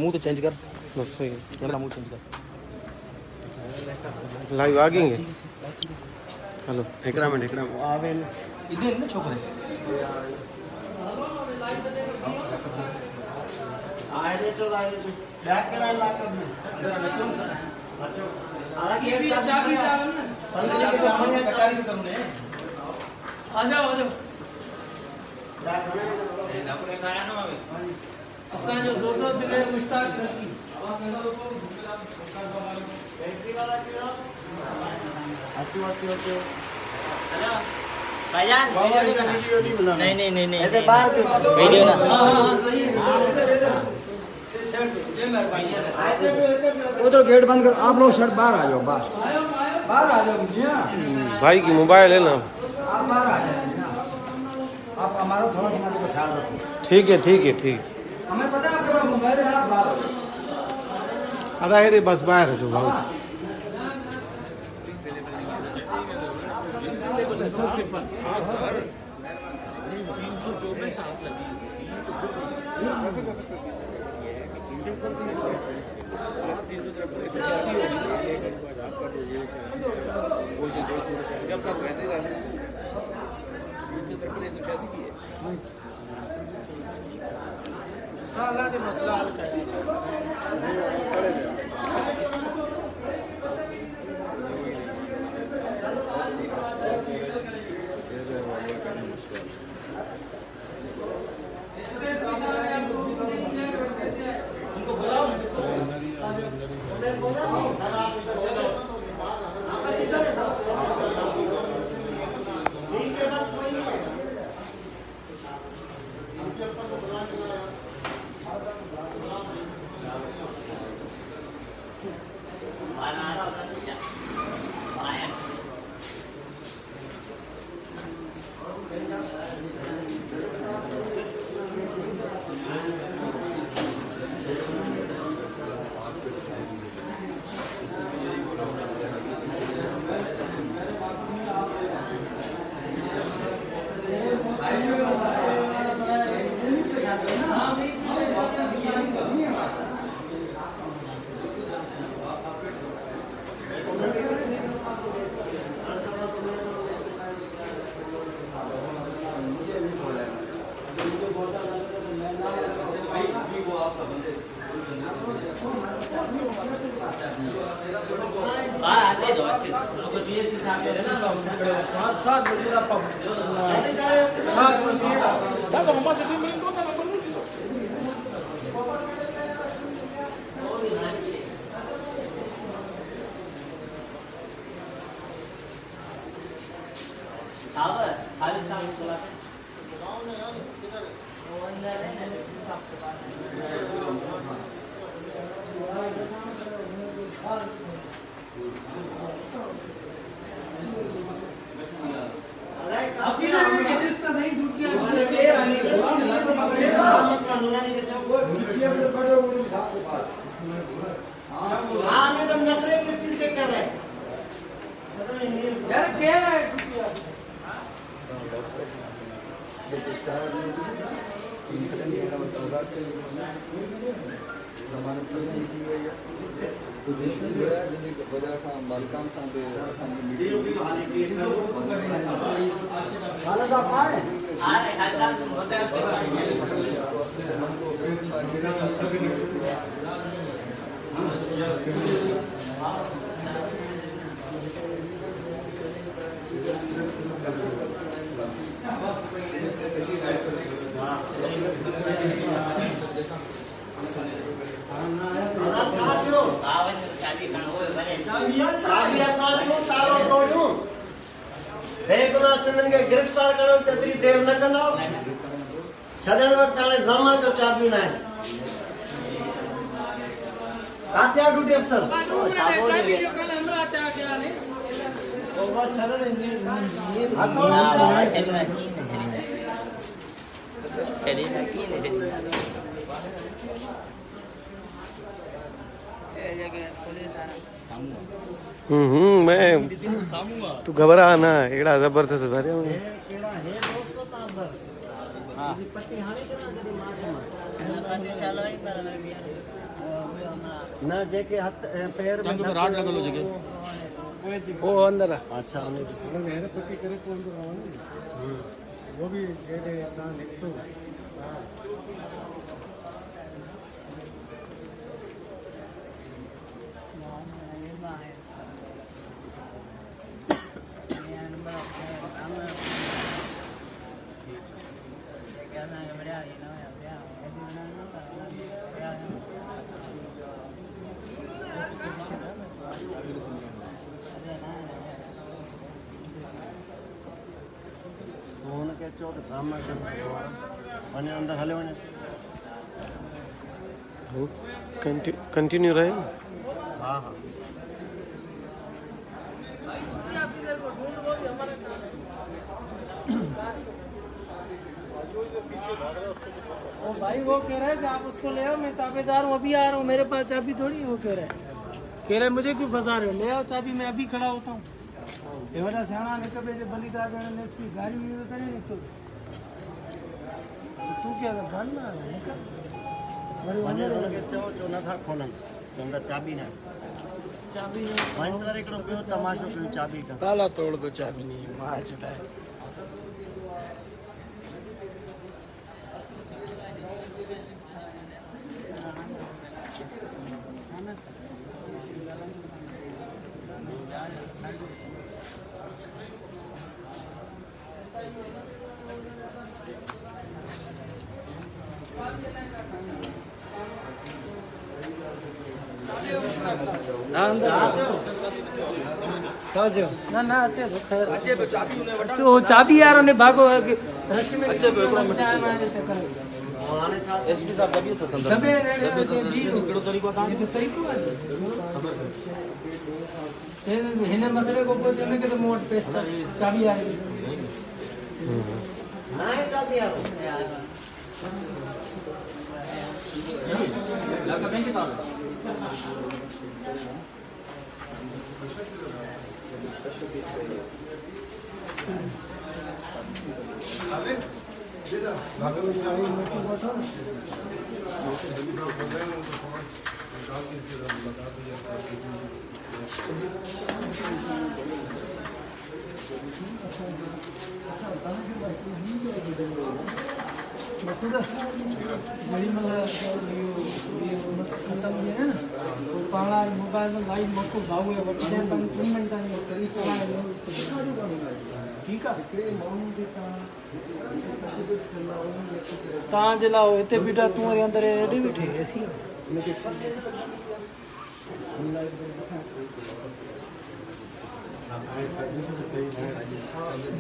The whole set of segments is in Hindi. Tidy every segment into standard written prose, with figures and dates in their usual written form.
मुंह तो चेंज कर बस सही कैमरा मुंह चेंज कर लाइव आ गएंगे हेलो एकरा में आवे इधर ना छोकरे आए रे तो बैक के लाइन ला कर जरा नचो नचो हालांकि ये चाबी चावल ना संगली के हमने कचारी में करूं ने आ जाओ ए ना कोई गाया ना आवे असा जो दोस्तों दिले स्टार्ट करती आवाज लगा दो बैटरी वाला क्यों आती हेलो भाईजान वीडियो नहीं ऐसे बाहर वीडियो ना हां सही है उधर गेट बंद कर आप लोग शर्ट बाहर आ जाओ बाहर आ जाओ भैया भाई की मोबाइल है ना आप बाहर आ जाओ आप हमारा थोड़ा सा मतलब ख्याल रखो ठीक है हमें पता है आपके पास मोबाइल है आप बाहर आओ आधा है बस बाहर है जो भाई जब तक वैसे रहे साला के मसला हल कर सात बजे आप सात बजे दादा मम्मा से भी मिल दो ना बोलूं टावर खाली टावर चला गांव में यार किधर है वो अंदर है ना आपके पास जमानत से की गई है तो देश में जो है जिनकी वजह का बालकाम सांगे खाना साहब आ रहे गिरफ्तार करो तेतरी देर न कंदा छडण वक्त ताले ड्रामा जो चाबियूं न काथे ड्यूटी अफसर मैं तू घबरा ना एड़ा जबरदस्त भरे हूं केड़ा है दोस्तों तांबर हां पट्टी हाने केना जदी मार के मार चालो ही पर मेरे बियार ना जेके हाथ पैर में तो राड लगा लो जगह वो अंदर आ। अच्छा मेरे पट्टी करे कौन तो वो भी दे दे अपना लिख तो फोन के चो तो काम में वने अंदर हले वने वो कंटिन्यू रहे। हाँ हाँ ओ भाई वो कह रहा है कि आप उसको ले आओ, मैं ताबेदार हूँ, अभी आ रहा हूँ, मेरे पास चाबी थोड़ी है। वो कह रहा है मुझे क्यों फंसा रहे हो, ले आओ चाबी, मैं अभी खड़ा होता हूँ। ये वाला सियाना ने कभी जो बलिदार ने इसकी गाड़ी में तो करे नहीं। तो तू क्या कर बनना है निकल। वने के चो न था खोलन तो अंदर चाबी ना चाबी वन कर एकड़ो पियो तमाशो पियो चाबी का ताला तोड़ दो, चाबी नहीं मार चुका है। ना ना अच्छे तो खैर अच्छे पे चाबी उन्हें बता तो चाबी यार ने भागो रस्ते में अच्छे पे एकड़ो एसपी साहब दबी तो संदर्भ दबे जी एकड़ो तरीको था ये तो तरीको है ये हिने मसले को कोई देने के तो मोट पेस्ट चाबी आ रही ना चाबी आ लगा बैंक के ताला मसूदा बड़ी मतलब ये खत्म हुई है ना वो पाला मोबाइल में लाइव मक्को भाव है वो टाइम पर 3 मिनट नहीं ठीक है तां जलाओ इते बेटा तू रे अंदर रेडी बैठे ऐसी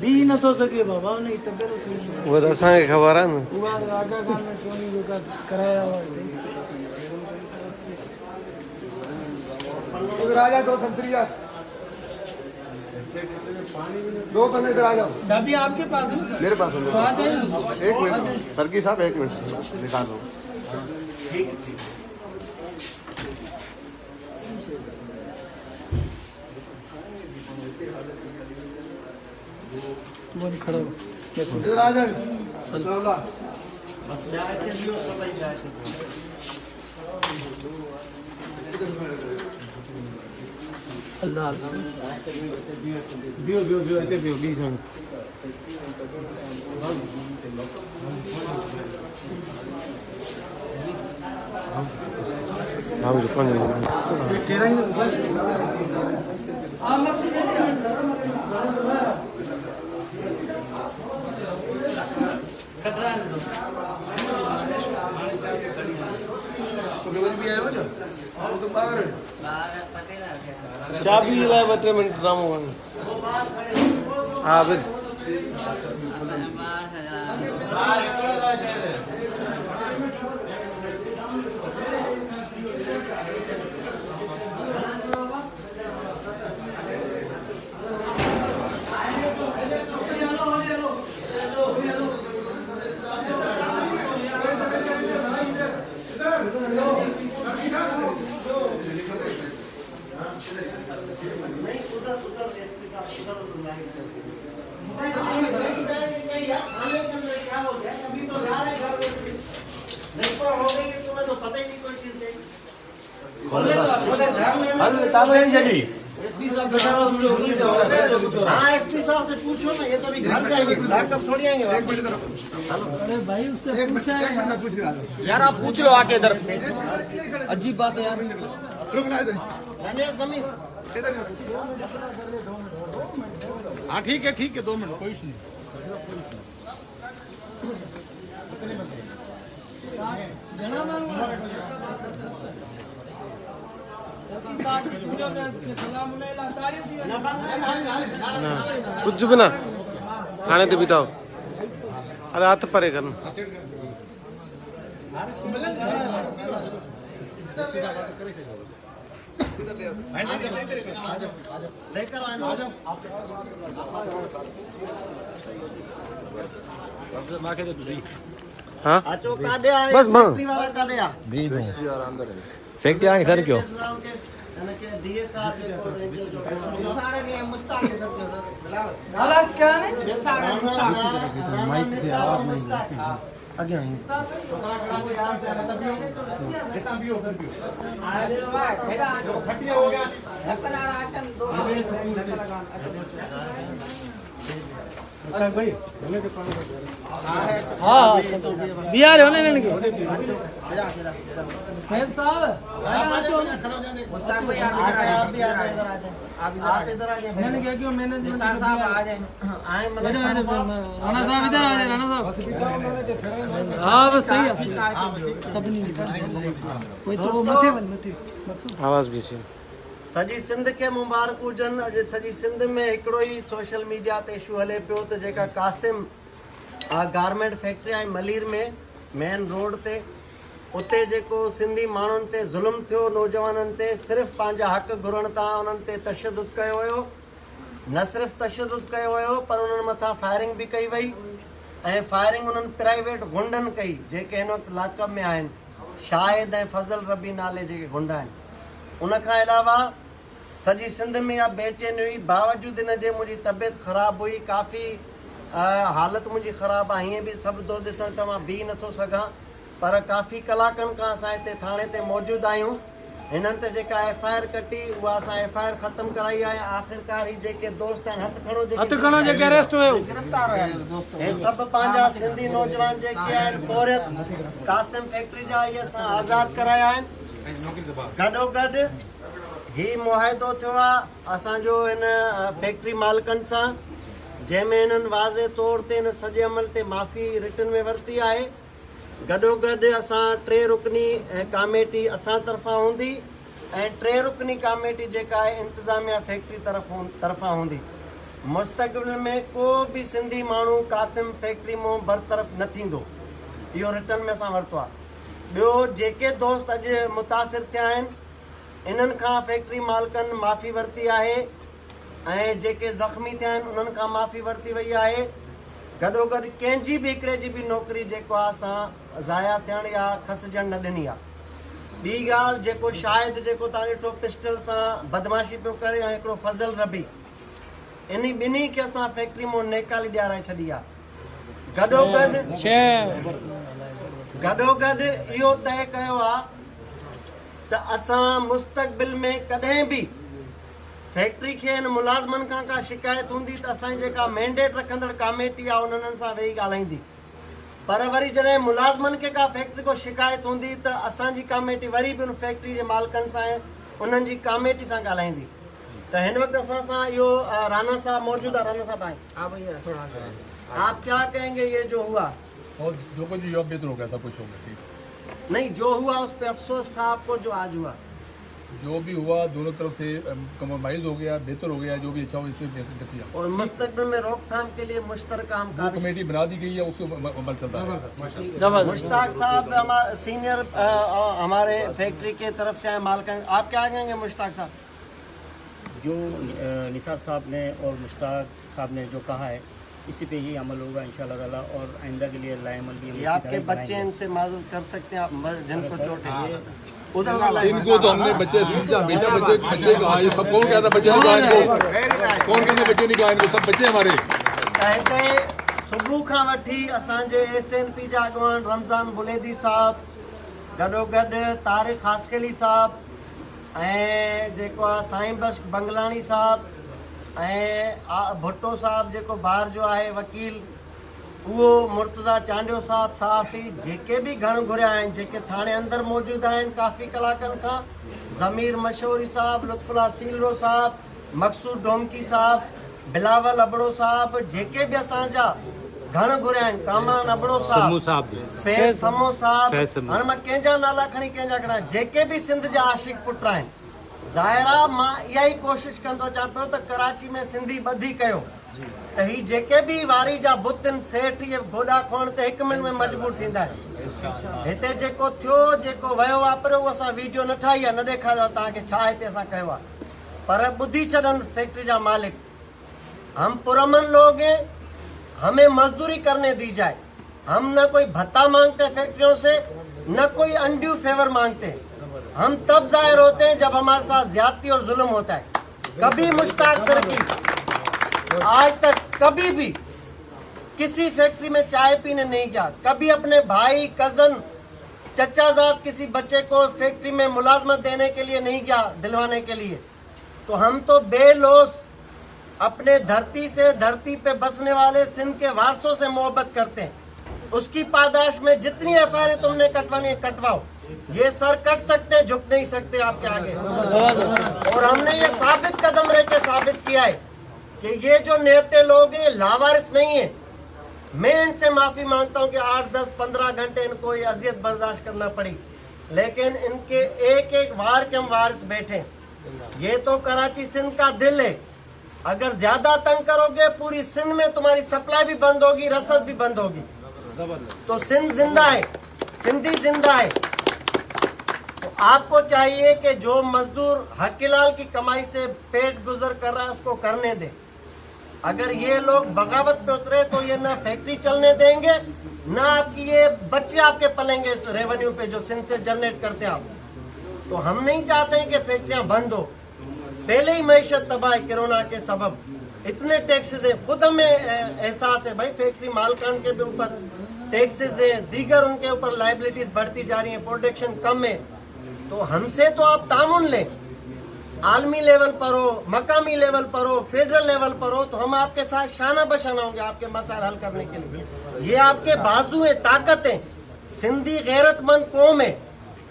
भी न तो सके बाबा नहीं तबियत वो तो असांखे ख़बर आहे न। हुआ राजा गान में क्यों नहीं होगा कराया हुआ इधर आ जा, दो संतरी यार, दो बंदे इधर आ जाओ। चाबी आपके पास है ना सर? मेरे पास है, तो आ जाइए एक मिनट सरकी साहब, एक मिनट निकाल लो। तुम खड़े हो इधर आ जाए बस जाए के दियो सब जाए अल्लाह बियो बियो बियो इते बियो बी संग हाँ मुझे कौन चाबी लाए 2 मिनट रामो हाँ बिल क्या हो गया अभी तो जा रहे घर में चालू है जल्दी हाँ एसपी साहब से पूछो ना, ये तो अभी घर जाएंगे, बैकअप थोड़ी आएंगे। अरे भाई उससे पूछा है यार आप पूछ लो आके इधर, अजीब बात है यार। रमेश जमीन हाँ ठीक है 2 मिनट कोई नहीं। कुछ भी ना थाने ते बीठा हो। अरे हथ परे करना। लेकर आए हाँ अचो काॾे आए बस मां फैक्ट्री वाला काॾे आ फैक्ट्री आएंगे सर क्यों डीएस साहब सारे भी मुस्ताक नाला क्या है हाँ बिहार होने लेने के साहब मैंने क्या क्यों मैंने साहब आ जाए राणा साहब इधर आ जाए राणा साहब हाँ बस सही है कोई तो मथे आवाज भी अच्छी सॼी सिंध खे मुबारक हुजनि। अॼु सॼी सिंध में हिकिड़ो ई सोशल मीडिया ते इशू हले पियो त जेका कासिम गारमेंट फैक्ट्री आहे मलीर में मेन रोड ते, उते जेको सिंधी माण्हुनि ते ज़ुल्म थियो, नौजवाननि ते सिर्फ़ु पंहिंजा हक़ घुरण तां उन्हनि ते तशदुद कयो हुयो। न सिर्फ़ु तशदुद कयो हुयो पर उन्हनि मथां फायरिंग बि कई वई ऐं फायरिंग उन्हनि प्राइवेट गुंडनि कई जेके हिन वक़्तु लाकअप में आहिनि, शाहिद ऐं फज़ल रबी नाले जेके गुंडा आहिनि। उनखां अलावा सॼी सिंध में इहा बेचैनी हुई, बावजूदि हिन जे मुंहिंजी तबियत ख़राबु हुई, काफ़ी हालति मुंहिंजी ख़राबु आहे, हीअं बि सभु थो ॾिसण पियो, मां बीह नथो सघां, पर काफ़ी कलाकनि खां असां हिते थाणे ते मौजूदु आहियूं। हिननि ते जेका FIR कटी उहा असां FIR ख़तमु कराई आहे। आख़िरकार ही जेके दोस्त आहिनि हथ खणो जेके अरेस्ट हुयो गिरफ़्तार हुया हे सभु पंहिंजा सिंधी नौजवान जेके आहिनि पोरियत कासिम फैक्ट्री जा इहे असां आज़ादु कराया आहिनि। गॾोगॾु ही मुआहिदो थियो आहे असांजो हिन फैक्ट्री मालिकनि सां, जंहिंमें हिननि वाज़े तौर ते हिन सॼे अमल ते माफ़ी रिटन में वरिती आहे। गॾोगॾु असां 3 रुकनी कमेटी असां तरफ़ां हूंदी ऐं 3 रुकनी कमेटी जेका आहे इंतिज़ामिया फैक्ट्री तरफ़ां हूंदी। मुस्तक़बिल में को बि सिंधी माण्हू कासिम फैक्ट्री मां बरतरफ़ न थींदो, इहो रिटन में असां वरितो आहे। ॿियो जेके दोस्त अॼु मुतासिर थिया आहिनि इन्हनि खां फैक्ट्री मालिकनि माफ़ी वरिती आहे ऐं जेके ज़ख़्मी थिया आहिनि उन्हनि खां माफ़ी वरिती वई आहे। गॾोगॾु कंहिंजी बि हिकिड़े जी बि नौकिरी जेको आहे असां ज़ाया थियण या खसिजण न ॾिनी आहे। ॿी ॻाल्हि जेको शायदि जेको तव्हां ॾिठो पिस्टल सां बदमाशी पियो करे ऐं हिकिड़ो फज़ल रबी, इन ॿिन्ही खे असां फैक्ट्री मां नेकाली ॾियाराए छॾी आहे। गॾोगॾु इहो तय कयो आहे त असां मुस्तक़बिल में कॾहिं बि फैक्ट्री खे हिन मुलाज़मनि खां का शिकायत हूंदी त असांजी जेका मैंडेट रखंदड़ कमेटी आहे उन्हनि सां वेही ॻाल्हाईंदी, पर वरी जॾहिं मुलाज़मनि खे का फैक्ट्री को शिकायत हूंदी त असांजी कमेटी वरी बि उन फैक्ट्री जे मालिकनि सां उन्हनि जी कमेटी सां ॻाल्हाईंदी। त हिन वक़्तु असां सां इहो राना साहब मौजूदु आहे। राना साहब आए, आप क्या कहेंगे ये जो हुआ? और जो कुछ हुआ बेहतर हो गया, सब कुछ हो गया ठीक। नहीं जो हुआ उस पर अफसोस था आपको जो आज हुआ? जो भी हुआ दोनों तरफ से कम्प्रोमाइज हो गया, बेहतर हो गया, जो भी अच्छा हो इससे बेहतर किया। और मुस्तकबिल में रोकथाम के लिए मुश्तरका वो कमेटी बना दी गई है, उसको अमल चलता है। मुश्ताक साहब सीनियर हमारे फैक्ट्री के तरफ से आए मालिक, आप क्या कहेंगे मुश्ताक साहब? जो निसार साहब ने और मुश्ताक साहब ने जो कहा है इसी पे ही अमल होगा इंशाल्लाह ताला, और आइंदा के लिए लाएमल भी आपके बच्चे इनसे माजूद कर सकते हैं, आप जिनको चोट है इनको तो हमने बच्चे हमेशा बच्चे सब कौन कहता बच्चे नहीं कहा, कौन कहते बच्चे नहीं कहा, सब बच्चे हमारे। सुबह खां वठी असांजे SNP जा अॻवान रमज़ान बुलेदी साहब, गॾोगॾु तारिक हासकेली साहब, ऐं जेको आहे साईं बख्श बंगलाणी साहब ऐं भुट्टो साहब जेको ॿाहिरि जो आहे वकील, उहो मुर्तज़ा चांडियो साहब सहाफ़ी, जेके बि घण घुरिया आहिनि, जेके थाणे अंदरि मौजूदु आहिनि काफ़ी कलाकनि खां, ज़मीर मशहूरी साहब, लुत्फुल्ला सीलरो साहब, मक़सूद डोमकी साहब, बिलावल अबड़ो साहब, जेके बि असांजा घण घुरिया आहिनि, कामरान अबड़ो साहब, फैज़ समो साहब, हाणे मां कंहिंजा नाला खणी कंहिंजा खणा, जेके बि सिंध जा आशिक पुट आहिनि, ज़ाहिरा मां इहा ई कोशिशि कंदो अचां पियो त कराची में सिंधी ॿधी कयो त ही जेके बि वारी जा बुत आहिनि सेठ, इहे गोॾा खोइण ते 1 मिंट में मजबूर थींदा आहिनि। हिते जेको थियो, जेको वियो वापरियो, उहो असां वीडियो न ठाही आहे, न ॾेखारियो आहे तव्हांखे छा हिते असां कयो आहे, पर ॿुधी छॾनि फैक्ट्री जा मालिक, हम पुरअमन लोग हैं, हमें मजदूरी करने दी जाए, हम न कोई भत्ता मांगते फैक्ट्रियों से, न कोई अनड्यू फेवर मांगते, हम तब जाहिर होते हैं जब हमारे साथ ज्यादती और जुल्म होता है। कभी मुश्ताक सर की आज तक कभी भी किसी फैक्ट्री में चाय पीने नहीं गया, कभी अपने भाई कजन चचाजाद किसी बच्चे को फैक्ट्री में मुलाजमत देने के लिए नहीं गया, दिलवाने के लिए। तो हम तो बेलौस अपने धरती से, धरती पे बसने वाले सिंध के वारसों से मोहब्बत करते हैं। उसकी पादाश में जितनी एफआईआर तुमने कटवानी है कटवाओ, ये सर कट सकते हैं, झुक नहीं सकते आपके आगे। और हमने ये साबित कदम रह के साबित किया है कि ये जो नेते लोग हैं लावारिस नहीं है। मैं इनसे माफी मांगता हूं कि 8, 10, 15 घंटे इनको ये अजियत बर्दाश्त करना पड़ी, लेकिन इनके एक एक वार के हम वारिस बैठे। ये तो कराची सिंध का दिल है, अगर ज्यादा तंग करोगे पूरी सिंध में तुम्हारी सप्लाई भी बंद होगी, रसद भी बंद होगी। तो सिंध जिंदा है, सिंधी जिंदा है। तो आपको चाहिए कि जो मजदूर हकीलाल की कमाई से पेट गुजर कर रहा है उसको करने दे। अगर ये लोग बगावत पे उतरे तो ये ना फैक्ट्री चलने देंगे, ना आपकी ये बच्चे आपके पलेंगे इस रेवेन्यू पे जो सिंध से जनरेट करते हैं आप। तो हम नहीं चाहते हैं कि फैक्ट्रियां बंद हो। पहले ही मैशत तबाह है कोरोना के सबब, इतने टैक्सेस है, खुद हमें एहसास है भाई, फैक्ट्री मालकान के भी ऊपर टैक्सेस है, दीगर उनके ऊपर लाइबिलिटीज बढ़ती जा रही है, प्रोडक्शन कम है। तो हमसे तो आप तामुन लें, आलमी लेवल पर हो, मकामी लेवल पर हो, फेडरल लेवल पर हो, तो हम आपके साथ शाना बशाना होंगे आपके मसाइल हल करने के लिए। ये आपके बाजू है, ताकत है। सिंधी गैरतमंद कौम है,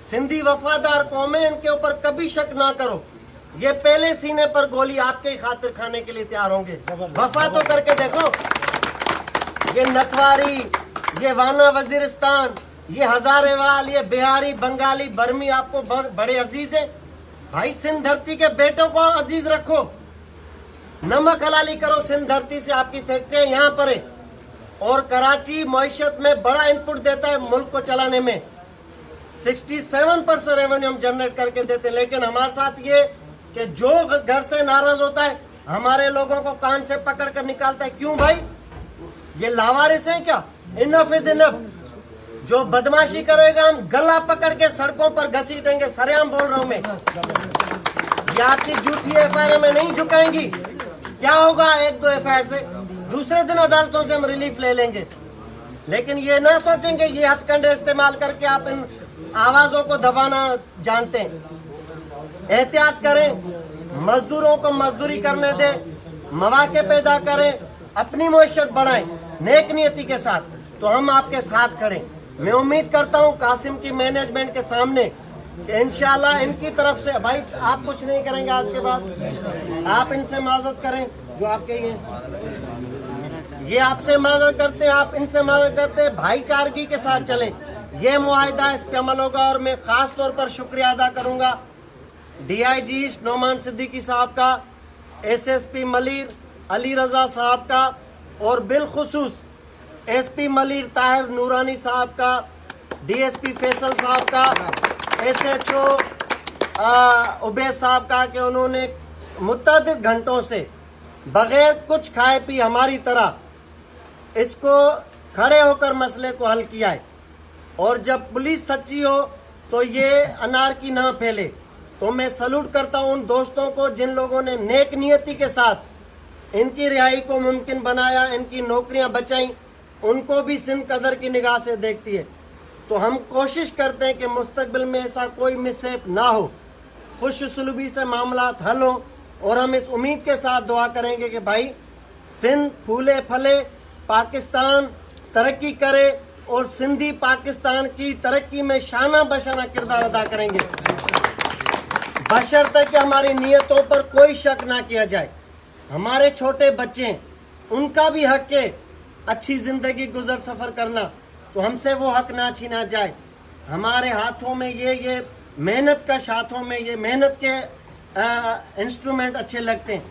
सिंधी वफादार कौम है, इनके ऊपर कभी शक ना करो। ये पहले सीने पर गोली आपके खातिर खाने के लिए तैयार होंगे। वफा तो करके देखो। ये नसवारी, ये वाना वजीरिस्तान, ये हजारेवाल, ये बिहारी, बंगाली, बर्मी आपको बड़े अजीज है। भाई सिंध धरती के बेटों को अजीज रखो, नमक हलाली करो। सिंध धरती से आपकी फैक्ट्रियां यहाँ पर है और कराची मईशत में बड़ा इनपुट देता है मुल्क को चलाने में। 67% रेवेन्यू हम जनरेट करके देते, लेकिन हमारे साथ ये कि जो घर से नाराज होता है हमारे लोगों को कान से पकड़ कर निकालता है। क्यों भाई, ये लावारिस हैं क्या? Enough is enough. जो बदमाशी करेगा हम गला पकड़ के सड़कों पर घसीटेंगे, सरेआम बोल रहा हूं मैं। ये आपकी झूठी एफआईआर में नहीं झुकाएंगी। क्या होगा 1-2 एफआईआर से, दूसरे दिन अदालतों से हम रिलीफ ले लेंगे। लेकिन ये ना सोचेंगे ये हथकंडे इस्तेमाल करके आप इन आवाजों को दबाना जानते हैं। एहतियात करें, मजदूरों को मजदूरी करने दें, मौके पैदा करें, अपनी मईशत बढ़ाएं नेक नियति के साथ, तो हम आपके साथ खड़े। मैं उम्मीद करता हूं कासिम की मैनेजमेंट के सामने कि इंशाल्लाह इनकी तरफ से, भाई आप कुछ नहीं करेंगे आज के बाद, आप इनसे माजरत करें जो आपके ये आपसे मदद करते हैं, आप इनसे मदद करते हैं, भाईचारगी के साथ चलें। ये मुआहिदा इस पे अमल होगा। और मैं खास तौर पर शुक्रिया अदा करूंगा DIG नोमान सिद्दीकी साहब का, SSP मलीर अली रजा साहब का, और बिलखुसूस SP मलीर ताहिर नूरानी साहब का, DSP फैसल साहब का, SHO उबैद साहब का, कि उन्होंने मुतअद्दिद घंटों से बगैर कुछ खाए पी हमारी तरह इसको खड़े होकर मसले को हल किया है। और जब पुलिस सच्ची हो तो ये अनारकी ना फैले। तो मैं सल्यूट करता हूं उन दोस्तों को जिन लोगों ने नेक नियति के साथ इनकी रिहाई को मुमकिन बनाया, इनकी नौकरियां बचाई। उनको भी सिंध कदर की निगाह से देखती है। तो हम कोशिश करते हैं कि मुस्तकबिल में ऐसा कोई मिसहैप ना हो। खुश सलूबी से मामलात हल हों, और हम इस उम्मीद के साथ दुआ करेंगे कि भाई सिंध फूले फले, पाकिस्तान तरक्की करे और सिंधी पाकिस्तान की तरक्की में शाना बशाना किरदार अदा करेंगे, बशर्ते कि हमारी नीयतों पर कोई शक ना किया जाए। हमारे छोटे बच्चे, उनका भी हक है अच्छी जिंदगी गुजर सफर करना, तो हमसे वो हक ना छीना जाए। हमारे हाथों में ये मेहनत का हाथों में ये मेहनत के इंस्ट्रूमेंट अच्छे लगते हैं।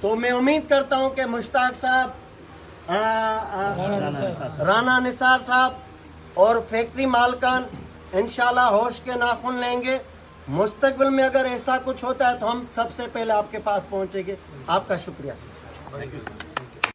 तो मैं उम्मीद करता हूं कि मुश्ताक साहब, राना निसार साहब और फैक्ट्री मालकान इंशाल्लाह होश के नाखून लेंगे। मुस्तकबिल में अगर ऐसा कुछ होता है तो हम सबसे पहले आपके पास पहुंचेंगे। आपका शुक्रिया।